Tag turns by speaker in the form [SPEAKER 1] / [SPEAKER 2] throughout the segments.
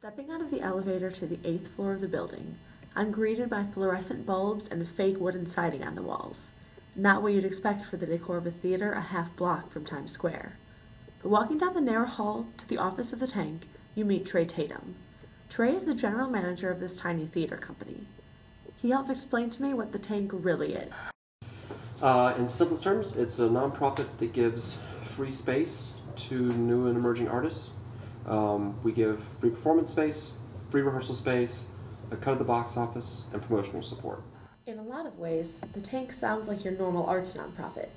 [SPEAKER 1] Stepping out of the elevator to the 8th floor of the building, I'm greeted by fluorescent bulbs and fake wooden siding on the walls. Not what you'd expect for the decor of a theater a half block from Times Square. Walking down the narrow hall to the office of the Tank, you meet Trey Tatum. Trey is the general manager of this tiny theater company. He helped explain to me what the Tank really is.
[SPEAKER 2] In simplest terms, it's a nonprofit that gives free space to new and emerging artists. We give free performance space, free rehearsal space, a cut of the box office, and promotional support.
[SPEAKER 1] In a lot of ways, the Tank sounds like your normal arts nonprofit.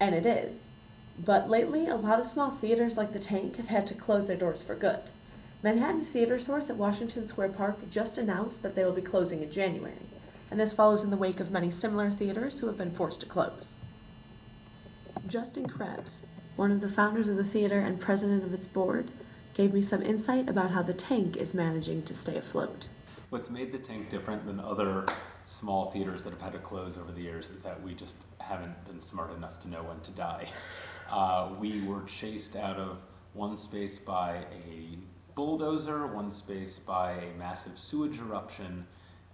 [SPEAKER 1] And it is. But lately, a lot of small theaters like the Tank have had to close their doors for good. Manhattan Theater Source at Washington Square Park just announced that they will be closing in January, and this follows in the wake of many similar theaters who have been forced to close. Justin Krebs, one of the founders of the theater and president of its board, gave me some insight about how the Tank is managing to stay afloat.
[SPEAKER 3] What's made the Tank different than other small theaters that have had to close over the years is that we just haven't been smart enough to know when to die. We were chased out of one space by a bulldozer, one space by a massive sewage eruption,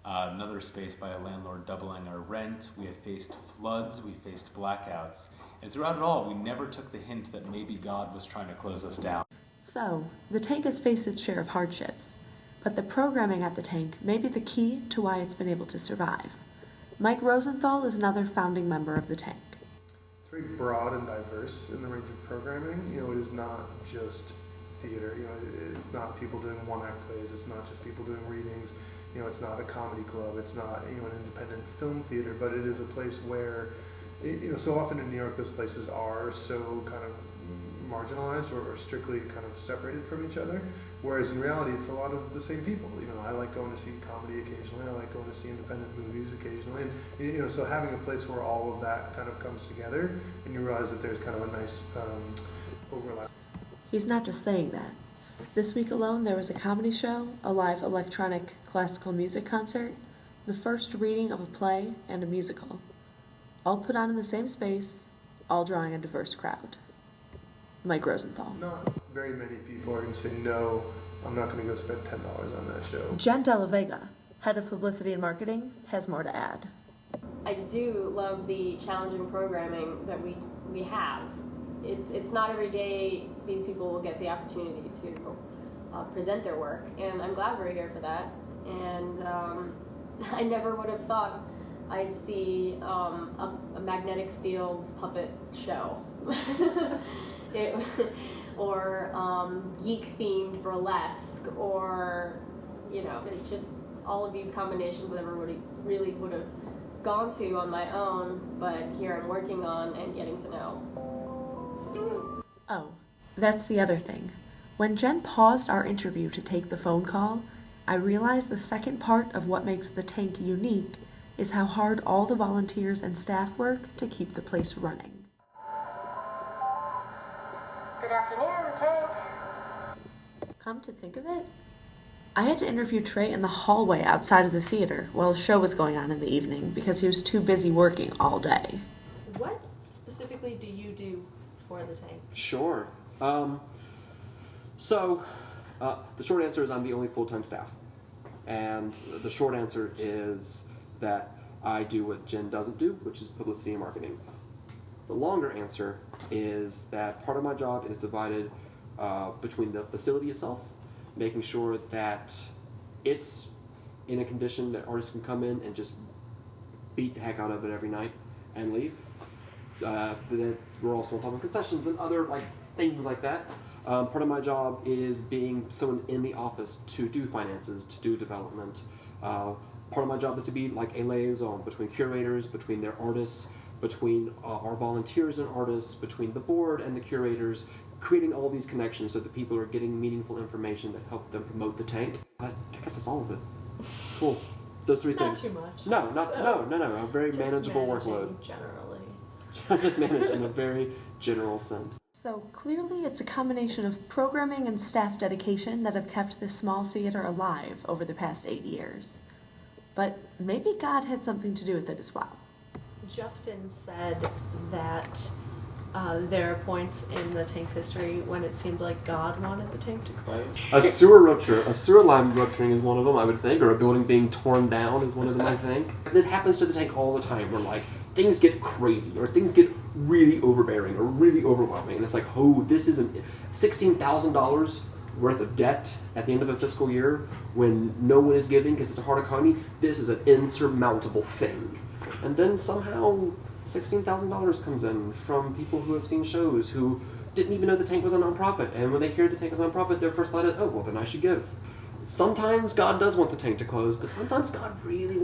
[SPEAKER 3] another space by a landlord doubling our rent. We have faced floods, we faced blackouts, and throughout it all, we never took the hint that maybe God was trying to close us down.
[SPEAKER 1] So, the Tank has faced its share of hardships, but the programming at the Tank may be the key to why it's been able to survive. Mike Rosenthal is another founding member of the Tank.
[SPEAKER 4] It's very broad and diverse in the range of programming. It is not just theater. It's not people doing one-act plays. It's not just people doing readings. It's not a comedy club. It's not an independent film theater. But it is a place where, so often in New York, those places are so kind of marginalized or strictly kind of separated from each other. Whereas in reality, it's a lot of the same people. I like going to see comedy occasionally. I like going to see independent movies occasionally. And so having a place where all of that kind of comes together, and you realize that there's kind of a nice overlap.
[SPEAKER 1] He's not just saying that. This week alone, there was a comedy show, a live electronic classical music concert, the first reading of a play, and a musical. All put on in the same space, all drawing a diverse crowd. Mike Rosenthal.
[SPEAKER 4] Not very many people are going to say, no, I'm not going to go spend $10 on that show.
[SPEAKER 1] Jen Della Vega, head of publicity and marketing, has more to add.
[SPEAKER 5] I do love the challenging programming that we have. It's not every day these people will get the opportunity to present their work, and I'm glad we're here for that. And I never would have thought I'd see a magnetic fields puppet show. Or geek-themed burlesque, or it's just all of these combinations that everybody really would have gone to on my own, but here I'm working on and getting to know.
[SPEAKER 1] Oh, that's the other thing. When Jen paused our interview to take the phone call, I realized the second part of what makes the Tank unique is how hard all the volunteers and staff work to keep the place running.
[SPEAKER 5] Good afternoon, Tank.
[SPEAKER 1] Come to think of it, I had to interview Trey in the hallway outside of the theater while a show was going on in the evening because he was too busy working all day.
[SPEAKER 6] What specifically do you do for the Tank?
[SPEAKER 2] Sure. The short answer is I'm the only full-time staff. And the short answer is that I do what Jen doesn't do, which is publicity and marketing. The longer answer is that part of my job is divided between the facility itself, making sure that it's in a condition that artists can come in and just beat the heck out of it every night and leave. We're also on top of concessions and other things like that. Part of my job is being someone in the office to do finances, to do development. Part of my job is to be a liaison between curators, between their artists, between our volunteers and artists, between the board and the curators, creating all these connections so that people are getting meaningful information that help them promote the Tank. I guess that's all of it. Cool. Those three things.
[SPEAKER 6] Not too much.
[SPEAKER 2] No. A very manageable workload.
[SPEAKER 6] Generally.
[SPEAKER 2] Just manage in a very general sense.
[SPEAKER 1] So clearly it's a combination of programming and staff dedication that have kept this small theater alive over the past 8 years. But maybe God had something to do with it as well.
[SPEAKER 6] Justin said that there are points in the tank's history when it seemed like God wanted the tank to close.
[SPEAKER 2] A sewer rupture, a sewer line rupturing is one of them, I would think, or a building being torn down is one of them, I think. This happens to the tank all the time, where like things get crazy, or things get really overbearing, or really overwhelming, and it's like, oh, this is $16,000 worth of debt at the end of a fiscal year when no one is giving because it's a hard economy. This is an insurmountable thing, and then somehow $16,000 comes in from people who have seen shows who didn't even know the tank was a nonprofit, and when they hear the tank is a nonprofit, their first thought is, oh, well, then I should give. Sometimes God does want the tank to close, but sometimes God really